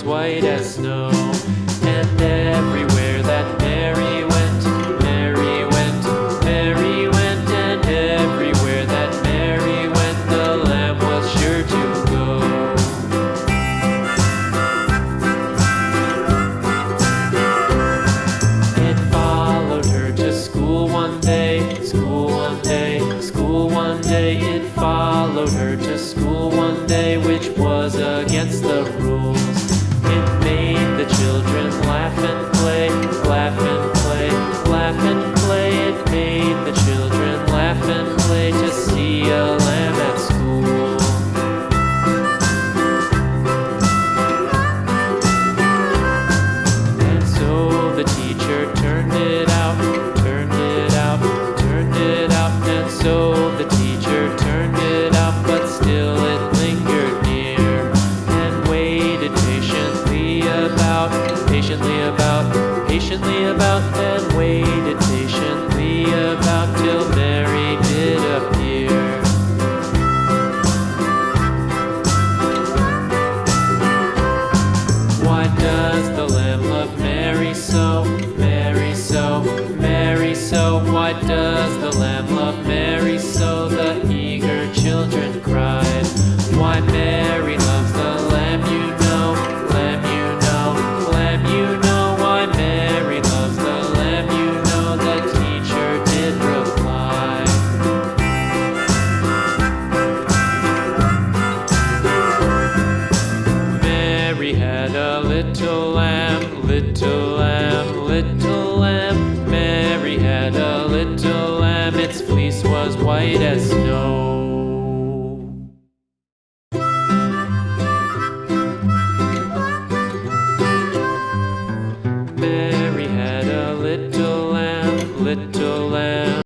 white as snow. And everywhere that Mary went, Mary went, Mary went, and everywhere that Mary went, the lamb was sure to go. It followed her to school one day, school one day, school one day. It followed her to school one day, which was against the rules. It made the children laugh and play, laugh and play, laugh and play. It made the children laugh and play to see a lamb at school. And so the teacher turned it out, turned it out, turned it out. And so the teacher turned it out, but still it lingered near and waited patiently about, patiently about, and waited patiently about till Mary did appear. Why does the lamb love Mary so, Mary so, Mary so? Why does the lamb love Mary so? The eager children cried. Why Mary loves the lamb, you know, lamb, you know, lamb, you know. Why Mary loves the lamb, you know, the teacher did reply. Mary had a little lamb, little lamb, little lamb. Mary had a little lamb, its fleece was white as snow.